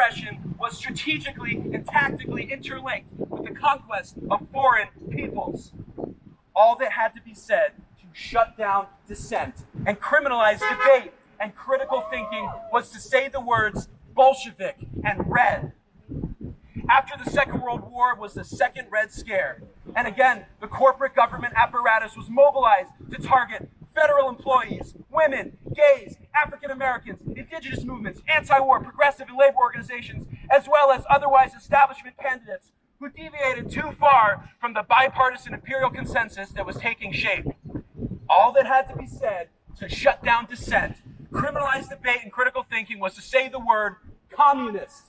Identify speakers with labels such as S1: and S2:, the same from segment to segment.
S1: oppression was strategically and tactically interlinked with the conquest of foreign peoples. All that had to be said to shut down dissent and criminalize debate and critical thinking was to say the words Bolshevik and Red. After the Second World War was the Second Red Scare, and again, the corporate government apparatus was mobilized to target federal employees, women, gays, African Americans, indigenous movements, anti-war, progressive, and labor organizations, as well as otherwise establishment candidates who deviated too far from the bipartisan imperial consensus that was taking shape. All that had to be said to shut down dissent, criminalize debate and critical thinking was to say the word communist.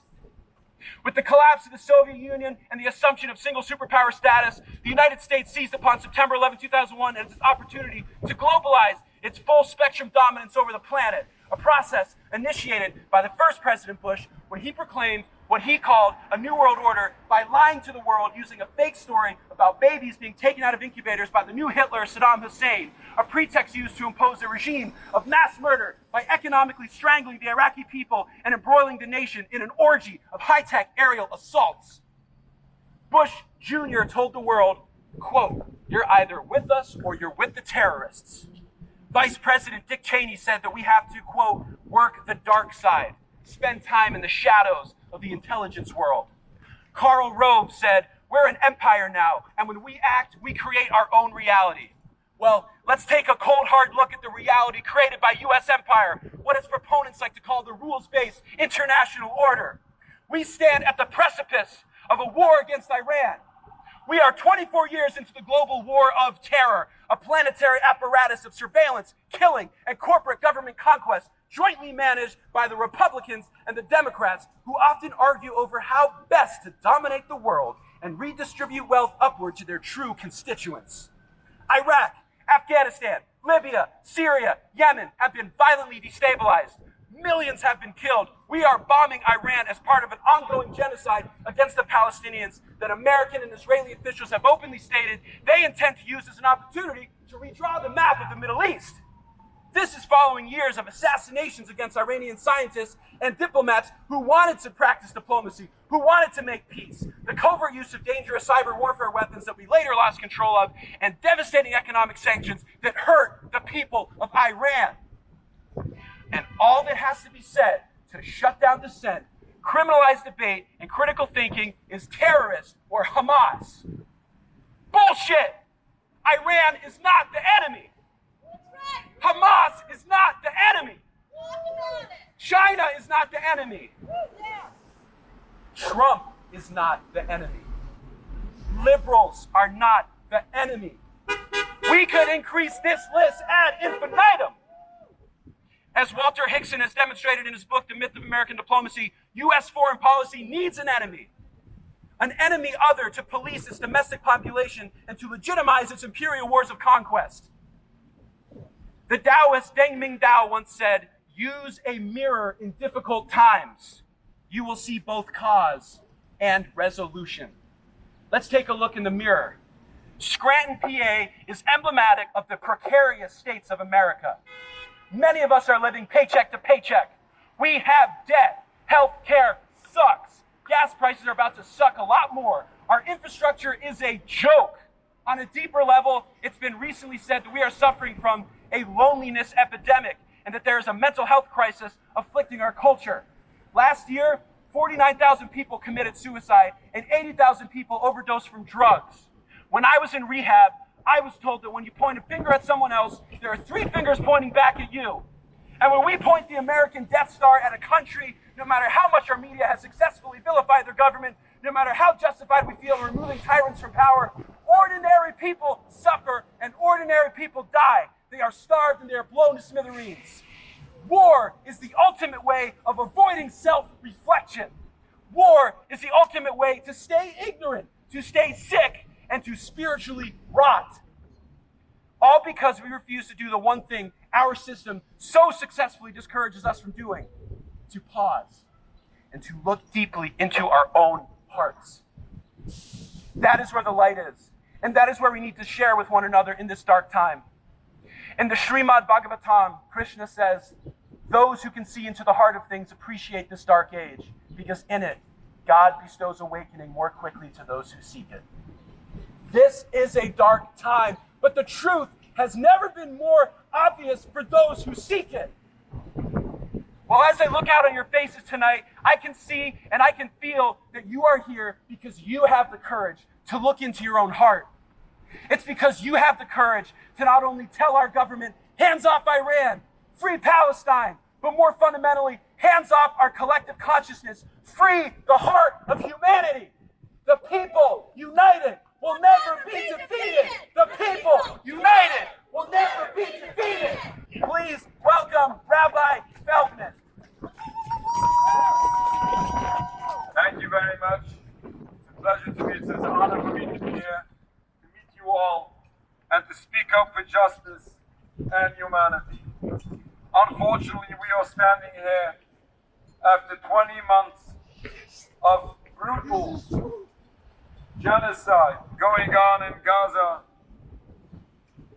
S1: With the collapse of the Soviet Union and the assumption of single superpower status, the United States seized upon September 11, 2001 as its opportunity to globalize its full spectrum dominance over the planet, a process initiated by the first President Bush when he proclaimed what he called a New World Order by lying to the world using a fake story about babies being taken out of incubators by the new Hitler, Saddam Hussein, a pretext used to impose a regime of mass murder by economically strangling the Iraqi people and embroiling the nation in an orgy of high-tech aerial assaults. Bush Jr. told the world, quote, "You're either with us or you're with the terrorists." Vice President Dick Cheney said that we have to, quote, "work the dark side, spend time in the shadows of the intelligence world." Karl Rove said, "We're an empire now, and when we act, we create our own reality." Well, let's take a cold, hard look at the reality created by U.S. empire, what its proponents like to call the rules-based international order. We stand at the precipice of a war against Iran. We are 24 years into the global war of terror, a planetary apparatus of surveillance, killing, and corporate government conquest, jointly managed by the Republicans and the Democrats, who often argue over how best to dominate the world and redistribute wealth upward to their true constituents. Iraq, Afghanistan, Libya, Syria, Yemen have been violently destabilized. Millions have been killed. We are bombing Iran as part of an ongoing genocide against the Palestinians that American and Israeli officials have openly stated they intend to use as an opportunity to redraw the map of the Middle East. This is following years of assassinations against Iranian scientists and diplomats who wanted to practice diplomacy, who wanted to make peace, the covert use of dangerous cyber warfare weapons that we later lost control of, and devastating economic sanctions that hurt the people of Iran. And all that has to be said to shut down dissent, criminalize debate, and critical thinking is terrorist or Hamas. Bullshit! Iran is not the enemy. Hamas is not the enemy. China is not the enemy. Trump is not the enemy. Liberals are not the enemy. We could increase this list ad infinitum. As Walter Hickson has demonstrated in his book, The Myth of American Diplomacy, U.S. foreign policy needs an enemy other to police its domestic population and to legitimize its imperial wars of conquest. The Taoist Deng Mingdao once said, "Use a mirror in difficult times. You will see both cause and resolution." Let's take a look in the mirror. Scranton, PA is emblematic of the precarious states of America. Many of us are living paycheck to paycheck. We have debt. Health care sucks. Gas prices are about to suck a lot more. Our infrastructure is a joke. On a deeper level, it's been recently said that we are suffering from a loneliness epidemic and that there is a mental health crisis afflicting our culture. Last year, 49,000 people committed suicide and 80,000 people overdosed from drugs. When I was in rehab, I was told that when you point a finger at someone else, there are 3 fingers pointing back at you. And when we point the American Death Star at a country, no matter how much our media has successfully vilified their government, no matter how justified we feel in removing tyrants from power, ordinary people suffer and ordinary people die. They are starved and they are blown to smithereens. War is the ultimate way of avoiding self-reflection. War is the ultimate way to stay ignorant, to stay sick, and to spiritually rot. All because we refuse to do the one thing our system so successfully discourages us from doing: to pause and to look deeply into our own hearts. That is where the light is, and that is where we need to share with one another in this dark time. In the Srimad Bhagavatam, Krishna says, Those who can see into the heart of things appreciate this dark age, because in it, God bestows awakening more quickly to those who seek it. This is a dark time, but the truth has never been more obvious for those who seek it. Well, as I look out on your faces tonight, I can see and I can feel that you are here because you have the courage to look into your own heart. It's because you have the courage to not only tell our government, hands off Iran, free Palestine, but more fundamentally, hands off our collective consciousness, free the heart of humanity. The people united will never be defeated. The people united will never be defeated. Please welcome Rabbi Feldman.
S2: Thank you very much. It's a pleasure to me. It's an honor for me to be here, to meet you all, and to speak up for justice and humanity. Unfortunately, we are standing here after 20 months of brutal genocide going on in Gaza.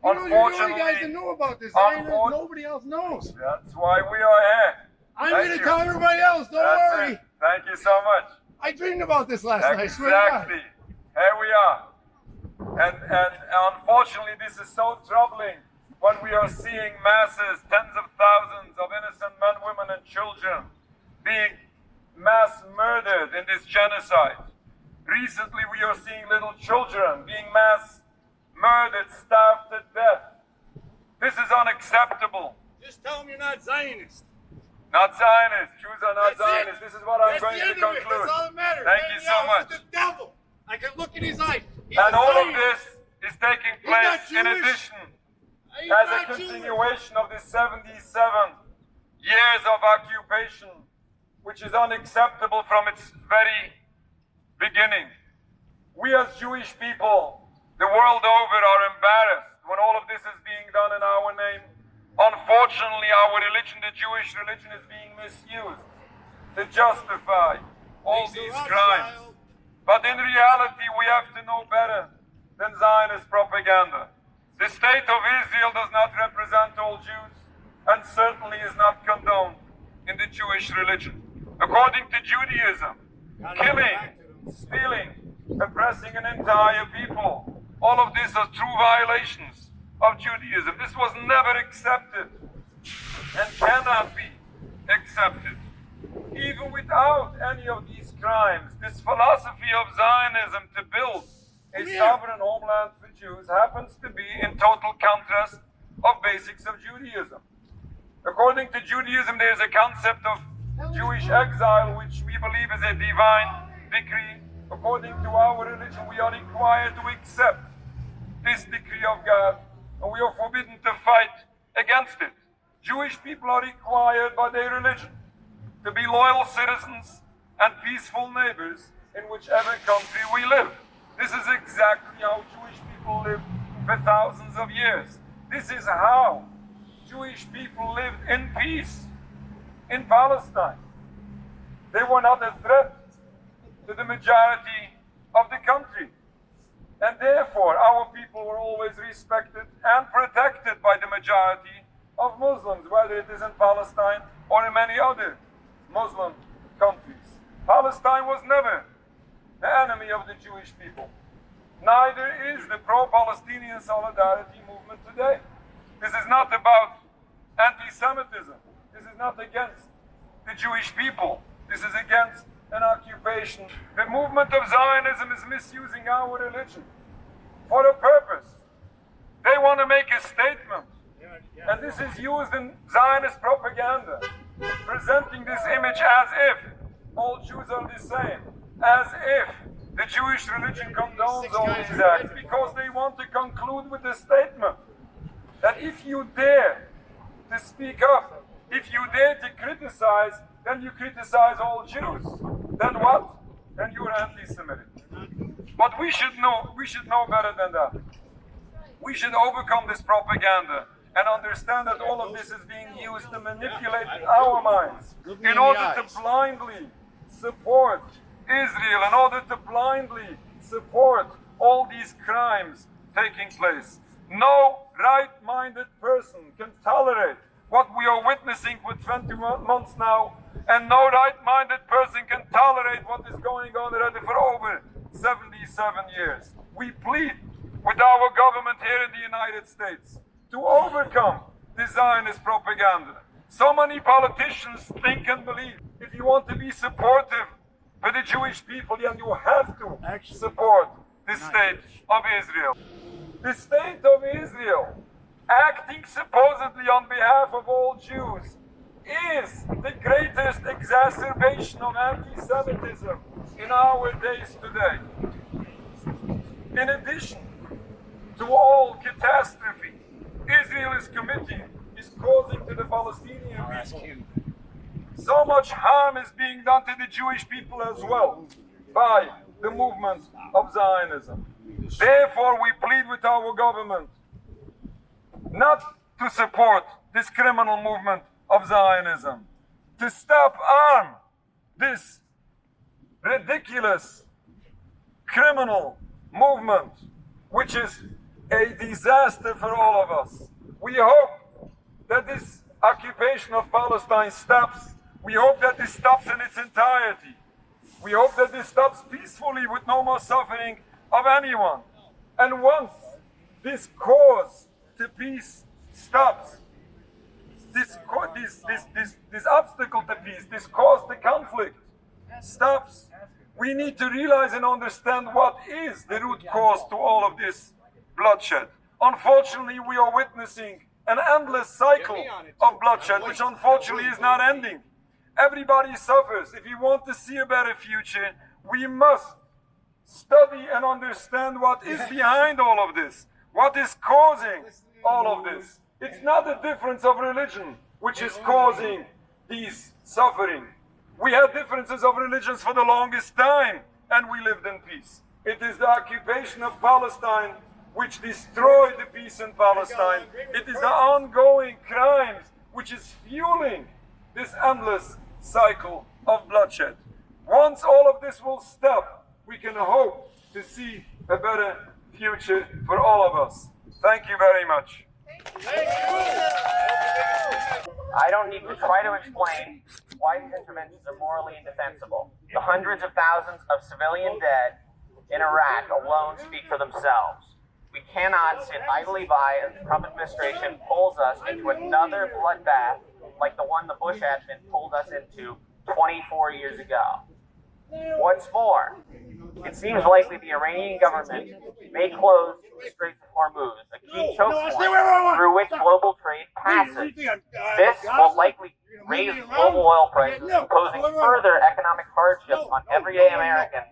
S2: Unfortunately,
S3: you're the only guys that know about this. Nobody else knows.
S2: That's why we are here.
S3: I'm going to tell everybody else. Don't worry.
S2: Thank you so much.
S3: I dreamed about this last night. I swear to God.
S2: Exactly. Here we are. And unfortunately, this is so troubling when we are seeing masses, tens of thousands of innocent men, women, and children being mass murdered in this genocide. Recently, we are seeing little children being mass murdered, starved to death. This is unacceptable.
S3: Just tell them you're not Zionist.
S2: Not Zionists. Jews are not
S3: That's
S2: Zionists.
S3: it.
S2: This is what I'm
S3: That's
S2: going
S3: the
S2: to
S3: end of it.
S2: conclude.
S3: That's all that matters.
S2: Thank you so much.
S3: He's the devil. I can look in his eyes. He's
S2: And
S3: a
S2: all of
S3: Zionist.
S2: this is taking
S3: He's not
S2: place in
S3: Jewish.
S2: addition
S3: He's
S2: as a
S3: not
S2: continuation of the 77 years of occupation, which is unacceptable from its very beginning. We as Jewish people, the world over, are embarrassed when all of this is being done in our name. Unfortunately, our religion, the Jewish religion, is being misused to justify all these crimes. But in reality, we have to know better than Zionist propaganda. The state of Israel does not represent all Jews, and certainly is not condoned in the Jewish religion. According to Judaism, killing, stealing, oppressing an entire people, all of these are true violations of Judaism. This was never accepted and cannot be accepted. Even without any of these crimes, this philosophy of Zionism to build a sovereign homeland for Jews happens to be in total contrast of basics of Judaism. According to Judaism, there is a concept of Jewish exile, which we believe is a divine decree. According to our religion, we are required to accept this decree of God, and we are forbidden to fight against it. Jewish people are required by their religion to be loyal citizens and peaceful neighbors in whichever country we live. This is exactly how Jewish people lived for thousands of years. This is how Jewish people lived in peace in Palestine. They were not a threat to the majority of the country. And therefore, our people were always respected and protected by the majority of Muslims, whether it is in Palestine or in many other Muslim countries. Palestine was never the enemy of the Jewish people. Neither is the pro-Palestinian solidarity movement today. This is not about anti-Semitism. This is not against the Jewish people. This is against an occupation. The movement of Zionism is misusing our religion for a purpose. They want to make a statement. And this is used in Zionist propaganda, presenting this image as if all Jews are the same, as if the Jewish religion condones all these acts, because they want to conclude with a statement that if you dare to speak up, if you dare to criticize, then you criticize all Jews. Then what? Then you're anti-Semitic. But we should know better than that. We should overcome this propaganda and understand that all of this is being used to manipulate our minds in order to blindly support Israel, in order to blindly support all these crimes taking place. No right-minded person can tolerate what we are witnessing for 21 months now, and no right-minded person can tolerate what is going on already for over 77 years. We plead with our government here in the United States to overcome this Zionist propaganda. So many politicians think and believe if you want to be supportive for the Jewish people, then you have to support the state of Israel. The state of Israel, acting supposedly on behalf of all Jews, is the greatest exacerbation of anti-Semitism in our days today. In addition to all catastrophe Israel is committing, is causing to the Palestinian people, so much harm is being done to the Jewish people as well by the movement of Zionism. Therefore, we plead with our government not to support this criminal movement of Zionism, to stop arm this ridiculous criminal movement, which is a disaster for all of us. We hope that this occupation of Palestine stops. We hope that this stops in its entirety. We hope that this stops peacefully with no more suffering of anyone. And once this cause to peace stops, this obstacle to peace, this cause to conflict stops, we need to realize and understand what is the root cause to all of this bloodshed. Unfortunately, we are witnessing an endless cycle of bloodshed, which unfortunately is not ending. Everybody suffers. If we want to see a better future, we must study and understand what is behind all of this, what is causing all of this. It's not the difference of religion which is causing these suffering. We had differences of religions for the longest time, and we lived in peace. It is the occupation of Palestine which destroyed the peace in Palestine. It is the ongoing crimes which is fueling this endless cycle of bloodshed. Once all of this will stop, we can hope to see a better future for all of us. Thank you very much.
S4: I don't need to try to explain why these interventions are morally indefensible. The hundreds of thousands of civilian dead in Iraq alone speak for themselves. We cannot sit idly by as the Trump administration pulls us into another bloodbath like the one the Bush admin pulled us into 24 years ago. What's more, it seems likely the Iranian government may close the Straits of Hormuz, a key choke point through which global trade passes. This will likely raise global oil prices, imposing further economic hardships on everyday Americans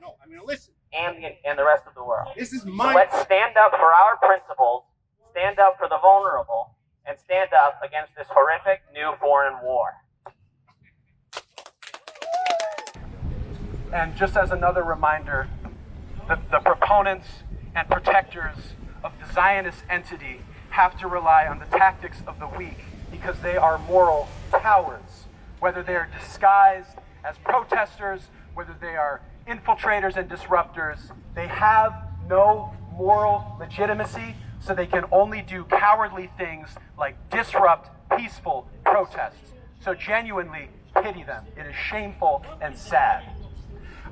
S4: and the rest of the world. So let's stand up for our principles, stand up for the vulnerable, and stand up against this horrific new foreign war.
S1: And just as another reminder, the proponents and protectors of the Zionist entity have to rely on the tactics of the weak because they are moral cowards. Whether they are disguised as protesters, whether they are infiltrators and disruptors, they have no moral legitimacy, so they can only do cowardly things like disrupt peaceful protests. So genuinely pity them. It is shameful and sad.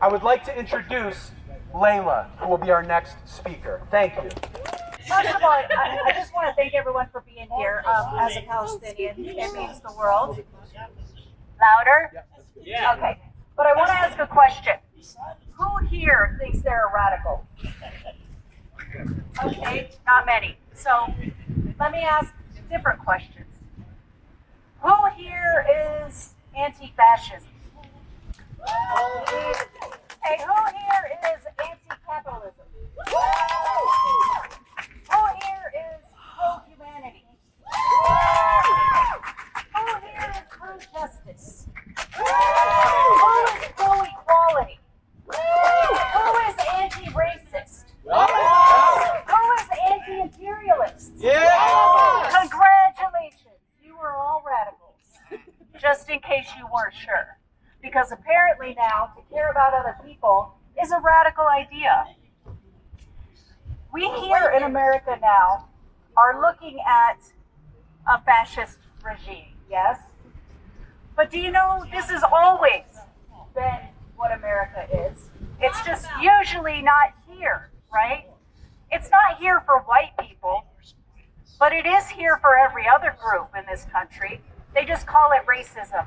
S1: I would like to introduce Layla, who will be our next speaker. Thank you.
S5: First of all, I just want to thank everyone for being here. As a Palestinian, it means the world. Louder? Yeah. Okay. But I want to ask a question. Who here thinks they're a radical? Okay, not many. So let me ask different questions. Who here is anti-fascism? Hey, who here is anti-capitalism? Who here is pro-humanity? Who here is pro-justice? Who is pro-equality? Who is anti-racist? Who is anti-imperialist? Congratulations, you are all radicals. Just in case you weren't sure. Because apparently now, to care about other people is a radical idea. We here in America now are looking at a fascist regime. Yes. But do you know this has always been what America is? It's just usually not here, right? It's not here for white people, but it is here for every other group in this country. They just call it racism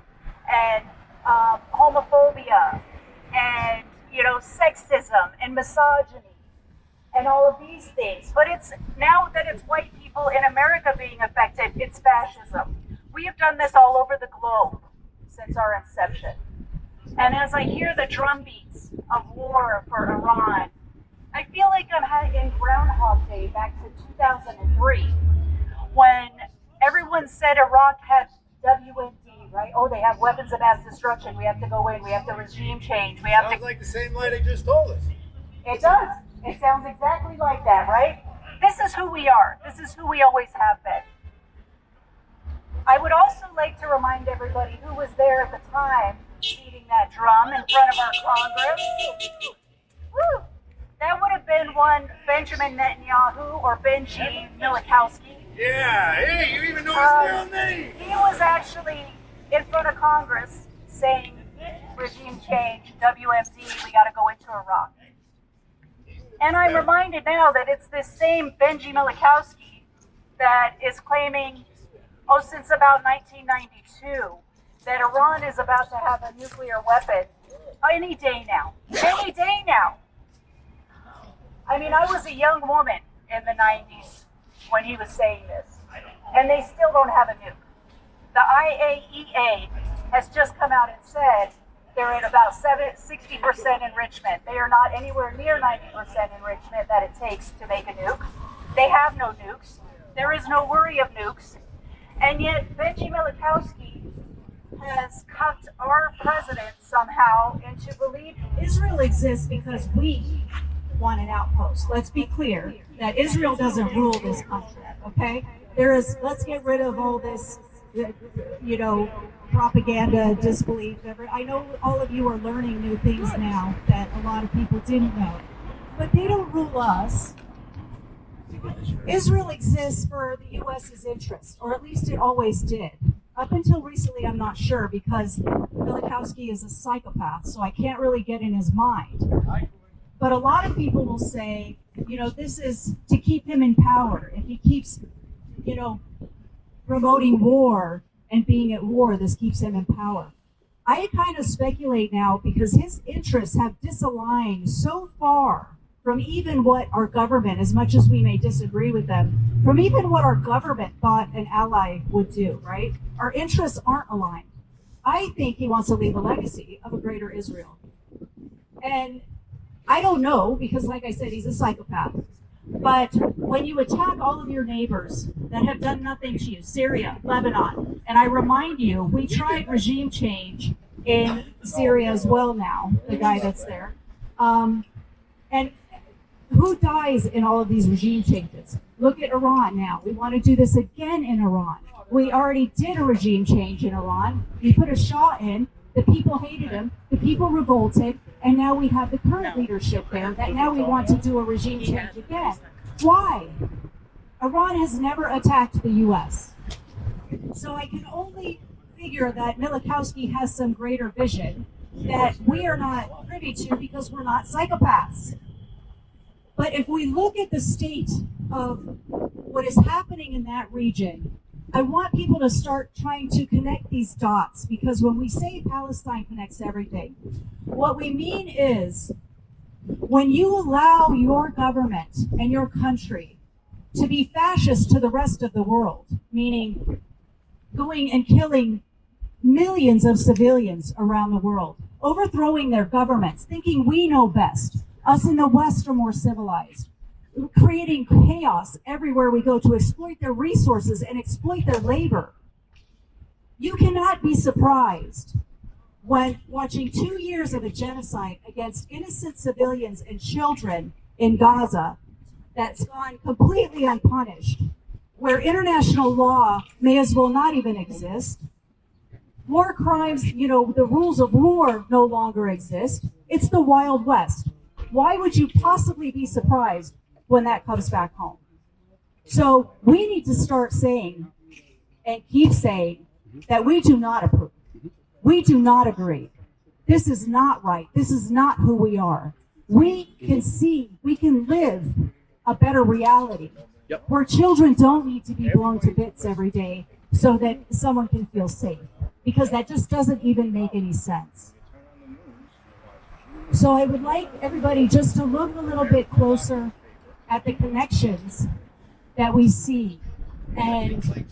S5: and homophobia and, sexism and misogyny and all of these things. But it's now that it's white people in America being affected, it's fascism. We have done this all over the globe since our inception. And as I hear the drum beats of war for Iran, I feel like I'm in Groundhog Day back to 2003 when everyone said Iraq had WMD, right? Oh, they have weapons of mass destruction. We have to go in. We have to regime change. We have
S3: Sounds like the same lie they just told us.
S5: It does. It sounds exactly like that, right? This is who we are. This is who we always have been. I would also like to remind everybody who was there at the time beating that drum in front of our Congress. Woo! That would have been one Benjamin Netanyahu or Benji Milikowski.
S3: Yeah, hey, you even know his real name.
S5: He was actually in front of Congress saying regime change, WMD, we got to go into Iraq. And I'm reminded now that it's this same Benji Milikowski that is claiming, since about 1992, that Iran is about to have a nuclear weapon any day now. Any day now. I mean, I was a young woman in the 90s when he was saying this, and they still don't have a nuke. The IAEA has just come out and said they're at about 60% enrichment. They are not anywhere near 90% enrichment that it takes to make a nuke. They have no nukes. There is no worry of nukes. And yet, Benji Milikowski has cucked our president somehow into believing Israel exists because we want an outpost. Let's be clear that Israel doesn't rule this country, okay? Let's get rid of all this, propaganda, disbelief. I know all of you are learning new things now that a lot of people didn't know, but they don't rule us. Israel exists for the U.S.'s interest, or at least it always did. Up until recently, I'm not sure because Milikowski is a psychopath, so I can't really get in his mind. But a lot of people will say, this is to keep him in power. If he keeps, promoting war and being at war, this keeps him in power. I kind of speculate now because his interests have disaligned so far from even what our government, as much as we may disagree with them, from even what our government thought an ally would do, right? Our interests aren't aligned. I think he wants to leave a legacy of a greater Israel. And I don't know, because like I said, he's a psychopath. But when you attack all of your neighbors that have done nothing to you, Syria, Lebanon, and I remind you, we tried regime change in Syria as well now, the guy that's there. And who dies in all of these regime changes? Look at Iran now. We want to do this again in Iran. We already did a regime change in Iran. We put a Shah in. The people hated him. The people revolted. And now we have the current leadership there that now we want to do a regime change again. Why? Iran has never attacked the U.S. So I can only figure that Milikowski has some greater vision that we are not privy to because we're not psychopaths. But if we look at the state of what is happening in that region, I want people to start trying to connect these dots, because when we say Palestine connects everything, what we mean is when you allow your government and your country to be fascist to the rest of the world, meaning going and killing millions of civilians around the world, overthrowing their governments, thinking we know best, us in the West are more civilized, creating chaos everywhere we go to exploit their resources and exploit their labor. You cannot be surprised when watching 2 years of a genocide against innocent civilians and children in Gaza that's gone completely unpunished, where international law may as well not even exist. War crimes, the rules of war no longer exist. It's the Wild West. Why would you possibly be surprised when that comes back home? So we need to start saying and keep saying
S6: that we do not approve. We do not agree. This is not right. This is not who we are. We can live a better reality where children don't need to be blown to bits every day so that someone can feel safe, because that just doesn't even make any sense. So I would like everybody just to look a little bit closer at the connections that we see. And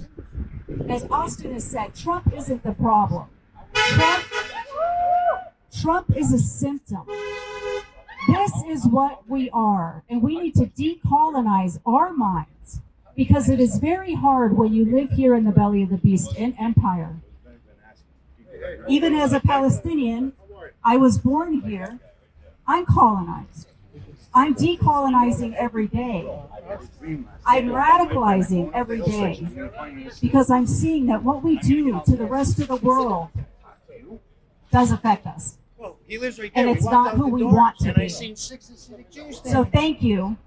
S6: as Austin has said, Trump isn't the problem. Trump is a symptom. This is what we are, and we need to decolonize our minds, because it is very hard when you live here in the belly of the beast in empire. Even as a Palestinian, I was born here. I'm colonized. I'm decolonizing every day. I'm radicalizing every day, because I'm seeing that what we do to the rest of the world does affect us.
S3: He lives right there.
S6: And it's not who we want to be. So thank you.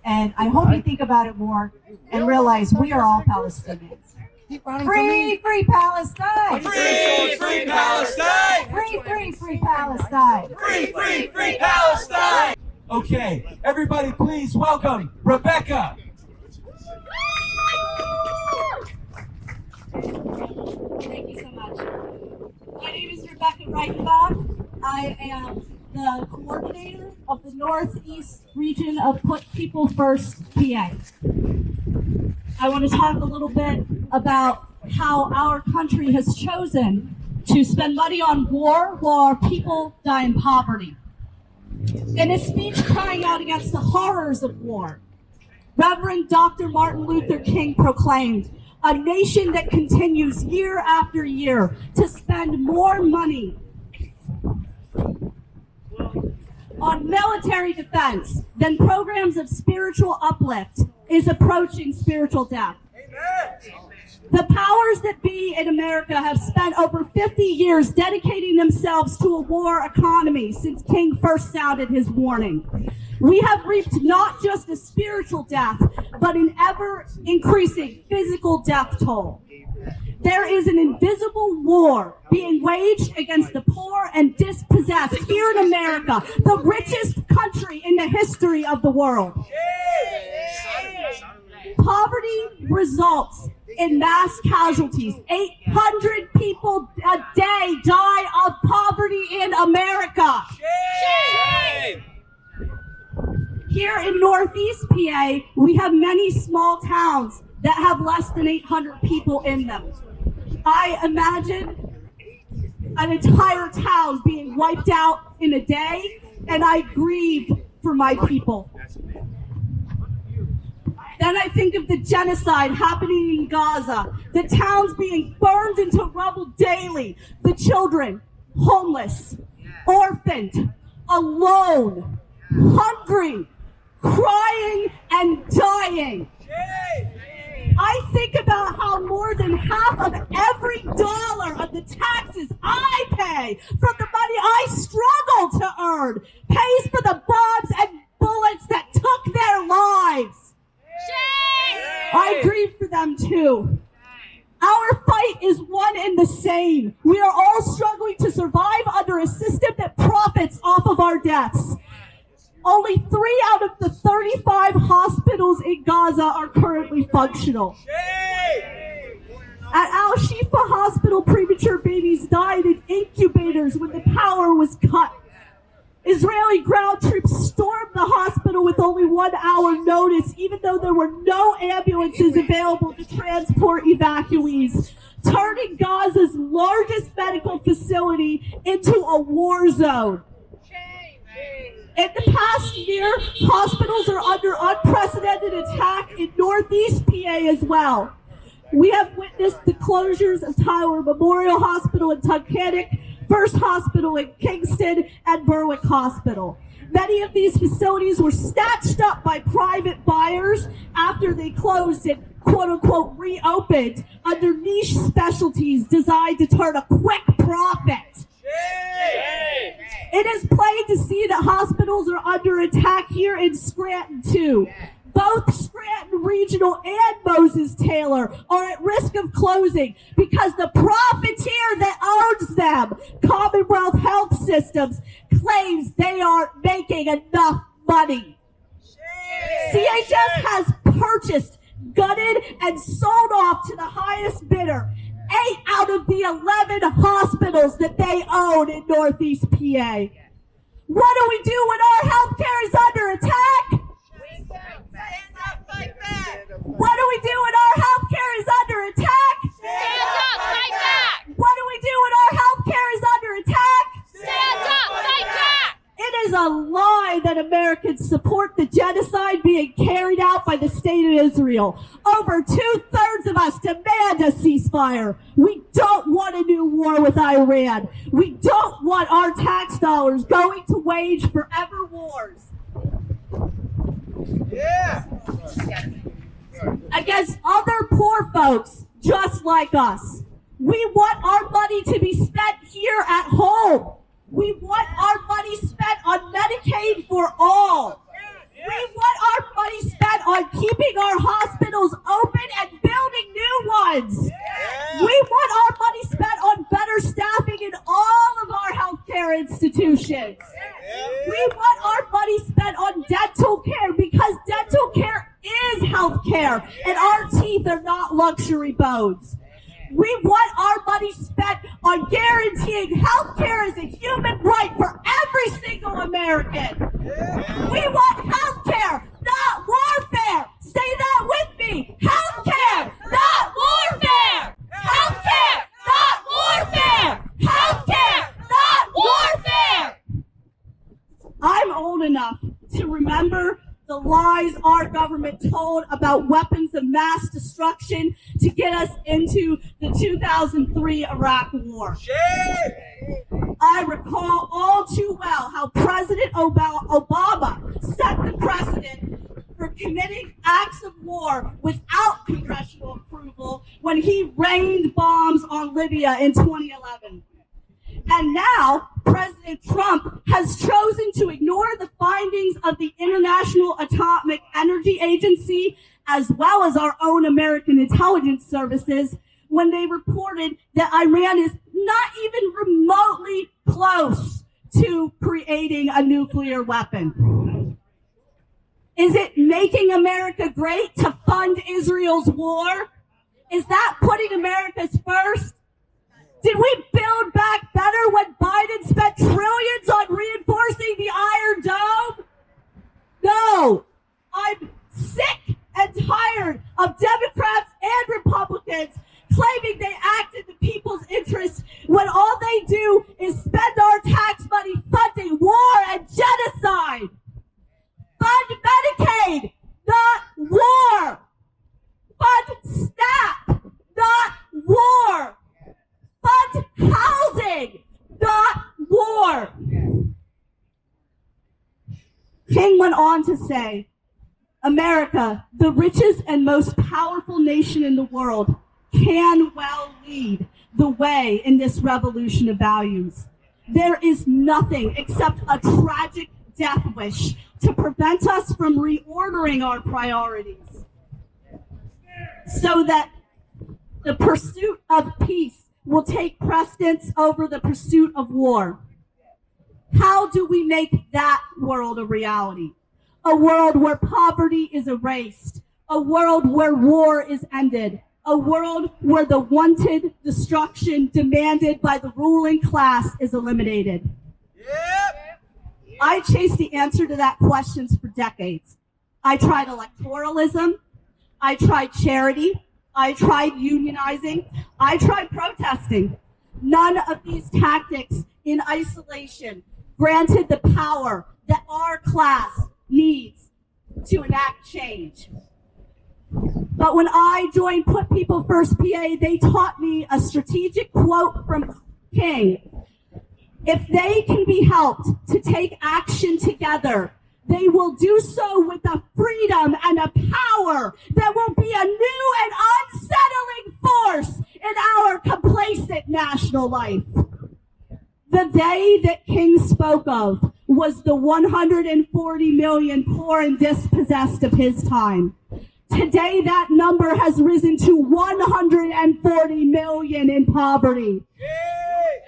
S6: And I hope you think about it more and realize we are all Palestinians. Free, free Palestine!
S1: Free, free Palestine!
S6: Free Palestine!
S1: Free Palestine! Okay, everybody please welcome Rebecca.
S6: Thank you so much. My name is Rebecca Reichenbach. I am the coordinator of the Northeast region of Put People First PA. I want to talk a little bit about how our country has chosen to spend money on war while our people die in poverty. In a speech crying out against the horrors of war, Reverend Dr. Martin Luther King proclaimed, "A nation that continues year after year to spend more money on military defense than programs of spiritual uplift is approaching spiritual death." The powers that be in America have spent over 50 years dedicating themselves to a war economy since King first sounded his warning. We have reaped not just a spiritual death, but an ever-increasing physical death toll. There is an invisible war being waged against the poor and dispossessed here in America, the richest country in the history of the world. Poverty results in mass casualties. 800 people a day die of poverty in America. Here in Northeast PA, we have many small towns that have less than 800 people in them. I imagine an entire town being wiped out in a day, and I grieve for my people. Then I think of the genocide happening in Gaza, the towns being burned into rubble daily, the children homeless, orphaned, alone, hungry, crying, and dying. I think about how more than half of every dollar of the taxes I pay from the money I struggle to earn pays for the bombs and bullets that took their lives. I grieve for them too. Our fight is one and the same. We are all struggling to survive under a system that profits off of our deaths. Only 3 out of the 35 hospitals in Gaza are currently functional. At Al-Shifa Hospital, premature babies died in incubators when the power was cut. Israeli ground troops stormed the hospital with only 1 hour notice, even though there were no ambulances available to transport evacuees, turning Gaza's largest medical facility into a war zone. In the past year, hospitals are under unprecedented attack in Northeast PA as well. We have witnessed the closures of Tyler Memorial Hospital in Tunkhannock, First Hospital in Kingston, and Berwick Hospital. Many of these facilities were snatched up by private buyers after they closed and quote-unquote reopened under niche specialties designed to turn a quick profit. It is plain to see that hospitals are under attack here in Scranton too. Both Scranton Regional and Moses Taylor are at risk of closing because the profiteer that owns them, Commonwealth Health Systems, claims they aren't making enough money. CHS has purchased, gutted, and sold off to the highest bidder 8 out of the 11 hospitals that they own in Northeast PA. What do we do when our healthcare is under attack? What do we do when our healthcare is under attack?
S7: Stand up, fight back!
S6: What do we do when our healthcare is under attack?
S7: Stand up, fight back!
S6: It is a lie that Americans support the genocide being carried out by the state of Israel. Over 2/3 of us demand a ceasefire. We don't want a new war with Iran. We don't want our tax dollars going to wage forever wars.
S3: Yeah.
S6: Against other poor folks just like us. We want our money to be spent here at home. We want our money spent on Medicaid for all. We want our money spent on keeping our hospitals open and building new ones. We want our money spent on better staffing in all of our healthcare institutions. We want our money spent on dental care because dental care is healthcare and our teeth are not luxury bones. We want our money spent on guaranteeing health care as a human right for every single American. We want health care, not warfare. Say that with me. Health care, not warfare. Health care, not warfare. Health care, not warfare. I'm old enough to remember the lies our government told about weapons of mass destruction to get us into the 2003 Iraq War. I recall all too well how President Obama set the precedent for committing acts of war without congressional approval when he rained bombs on Libya in 2011. And now, President Trump has chosen to ignore the findings of the International Atomic Energy Agency, as well as our own American intelligence services, when they reported that Iran is not even remotely close to creating a nuclear weapon. Is it making America great to fund Israel's war? Is that putting America's first? Did we build back better when Biden spent trillions on reinforcing the Iron Dome? No. I'm sick and tired of Democrats and Republicans claiming they act in the people's interest when all they do is spend our tax money funding war and genocide. Fund Medicaid, not war. Fund SNAP, not war. Fund housing, not war. King went on to say, America, the richest and most powerful nation in the world, can well lead the way in this revolution of values. There is nothing except a tragic death wish to prevent us from reordering our priorities so that the pursuit of peace will take precedence over the pursuit of war. How do we make that world a reality? A world where poverty is erased, a world where war is ended, a world where the wanted destruction demanded by the ruling class is eliminated. I chased the answer to that question for decades. I tried electoralism, I tried charity, I tried unionizing. I tried protesting. None of these tactics in isolation granted the power that our class needs to enact change. But when I joined Put People First PA, they taught me a strategic quote from King. If they can be helped to take action together, they will do so with a freedom and a power that will be a new and unsettling force in our complacent national life. The day that King spoke of was the 140 million poor and dispossessed of his time. Today, that number has risen to 140 million in poverty.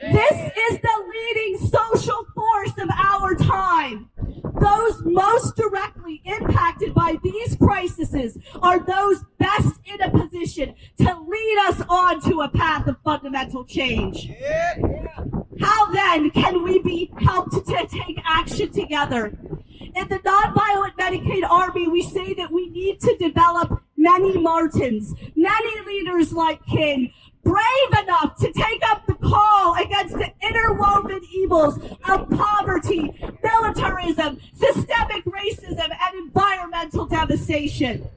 S6: This is the leading social force of our time. Those most directly impacted by these crises are those best in a position to lead us on to a path of fundamental change. How then can we be helped to take action together? In the Nonviolent Medicaid Army, we say that we need to develop many Martins, many leaders like King, brave enough to take up the call against the interwoven evils of poverty, militarism, systemic racism, and environmental devastation.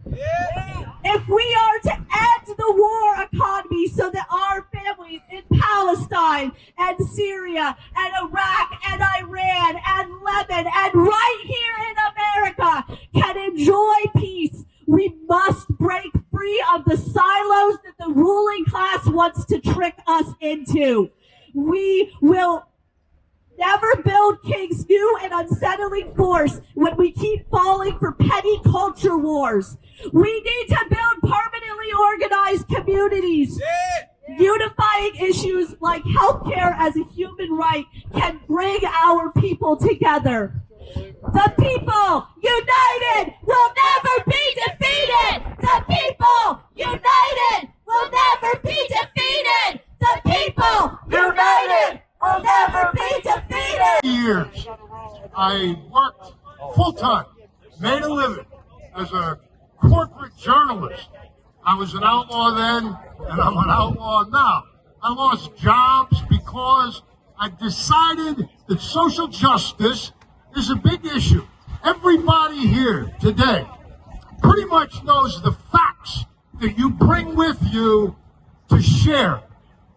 S6: If we are to end the war economy so that our families in Palestine and Syria and Iraq and Iran and Lebanon and right here in America can enjoy peace, we must break free of the silos that the ruling class wants to trick us into. We will never build King's new and unsettling force when we keep falling for petty culture wars. We need to build permanently organized communities. Unifying issues like healthcare as a human right can bring our people together. The people united will never be defeated. The people united will never be defeated. The people united will never be defeated.
S8: Years, I worked full-time, made a living as a corporate journalist. I was an outlaw then, and I'm an outlaw now. I lost jobs because I decided that social justice is a big issue. Everybody here today pretty much knows the facts that you bring with you to share.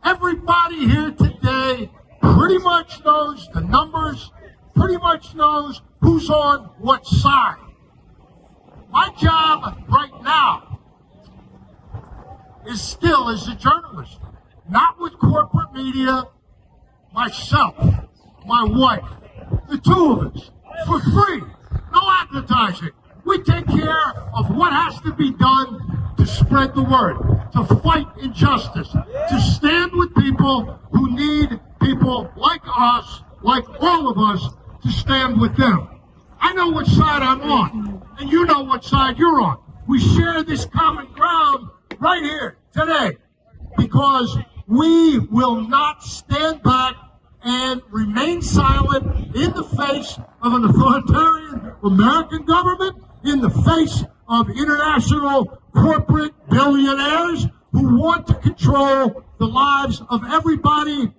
S8: Everybody here today pretty much knows the numbers, pretty much knows who's on what side. My job right now is still as a journalist, not with corporate media, myself, my wife, the two of us, for free, no advertising. We take care of what has to be done to spread the word, to fight injustice, to stand with people who need people like us, like all of us, to stand with them. I know what side I'm on, and you know what side you're on. We share this common ground right here today because we will not stand back and remain silent in the face of an authoritarian American government, in the face of international corporate billionaires who want to control the lives of everybody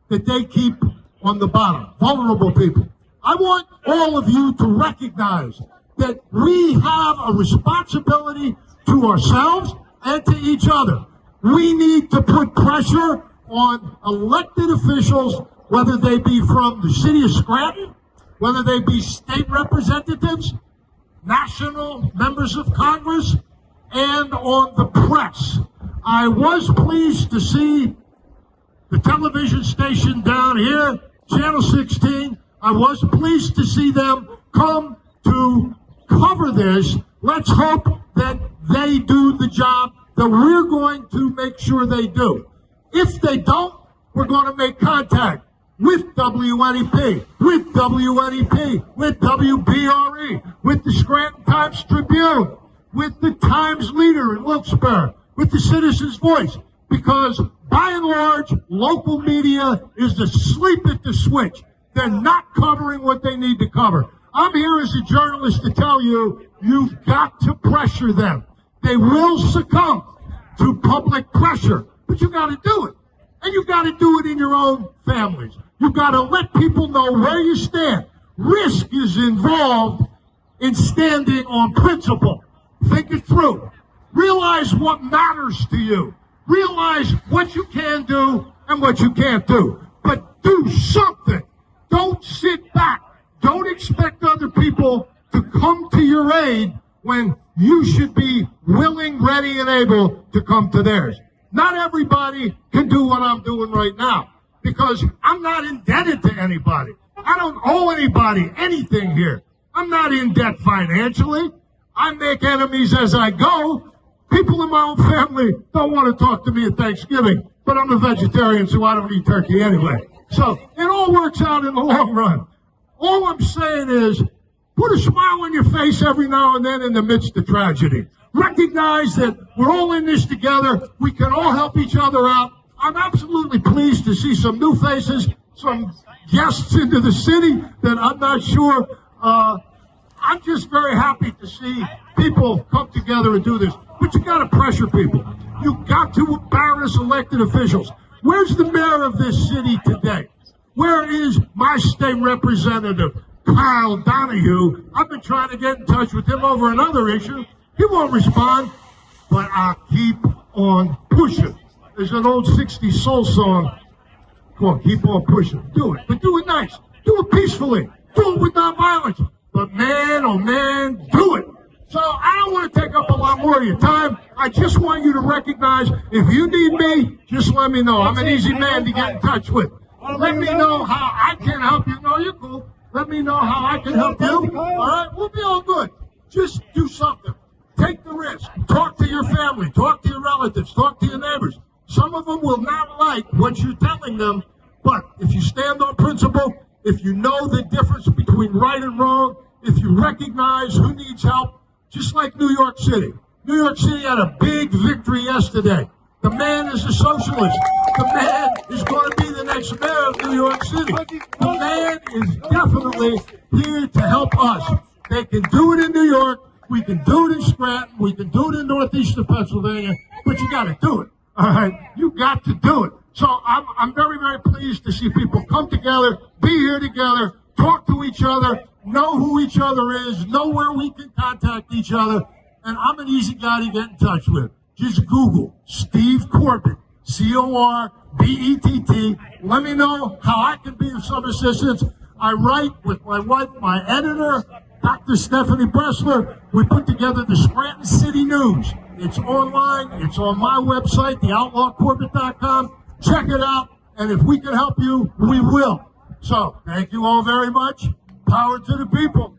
S8: that they keep on the bottom, vulnerable people. I want all of you to recognize that we have a responsibility to ourselves and to each other. We need to put pressure on elected officials, whether they be from the city of Scranton, whether they be state representatives, national members of Congress, and on the press. I was pleased to see the television station down here, Channel 16. I was pleased to see them come to cover this. Let's hope that they do the job that we're going to make sure they do. If they don't, we're going to make contact with WNEP, with WNEP, with WBRE, with the Scranton Times Tribune, with the Times Leader in Wilkes-Barre, with the Citizen's Voice, because by and large, local media is asleep at the switch. They're not covering what they need to cover. I'm here as a journalist to tell you, you've got to pressure them. They will succumb to public pressure, but you got to do it. And you got to do it in your own families. You got to let people know where you stand. Risk is involved in standing on principle. Think it through. Realize what matters to you. Realize what you can do and what you can't do. But do something. Don't sit back. Don't expect other people to come to your aid when you should be willing, ready, and able to come to theirs. Not everybody can do what I'm doing right now because I'm not indebted to anybody. I don't owe anybody anything here. I'm not in debt financially. I make enemies as I go. People in my own family don't want to talk to me at Thanksgiving, but I'm a vegetarian, so I don't eat turkey anyway. So it all works out in the long run. All I'm saying is, put a smile on your face every now and then in the midst of tragedy. Recognize that we're all in this together. We can all help each other out. I'm absolutely pleased to see some new faces, some guests into the city that I'm not sure. I'm just very happy to see people come together and do this. But you got to pressure people. You got to embarrass elected officials. Where's the mayor of this city today? Where is my state representative, Kyle Donahue? I've been trying to get in touch with him over another issue. He won't respond, but I'll keep on pushing. There's an old 60s soul song. Come on, keep on pushing. Do it, but do it nice. Do it peacefully. Do it with nonviolence. But man, oh man, do it. So I don't want to take up a lot more of your time. I just want you to recognize, if you need me, just let me know. I'm an easy man to get in touch with. Let me know how I can help you. No, you're cool. Let me know how I can help you. All right? We'll be all good. Just do something. Take the risk. Talk to your family. Talk to your relatives. Talk to your neighbors. Some of them will not like what you're telling them, but if you stand on principle, if you know the difference between right and wrong, if you recognize who needs help, just like New York City. New York City had a big victory yesterday. The man is a socialist. The man is going to be the next mayor of New York City. The man is definitely here to help us. They can do it in New York. We can do it in Scranton. We can do it in northeastern Pennsylvania. But you got to do it. All right? You got to do it. So I'm very, very pleased to see people come together, be here together, talk to each other, know who each other is, know where we can contact each other. And I'm an easy guy to get in touch with. Just Google Steve Corbett, Corbett. Let me know how I can be of some assistance. I write with my wife, my editor, Dr. Stephanie Bressler. We put together the Scranton City News. It's online. It's on my website, theoutlawcorbett.com. Check it out. And if we can help you, we will. So thank you all very much. Power to the people.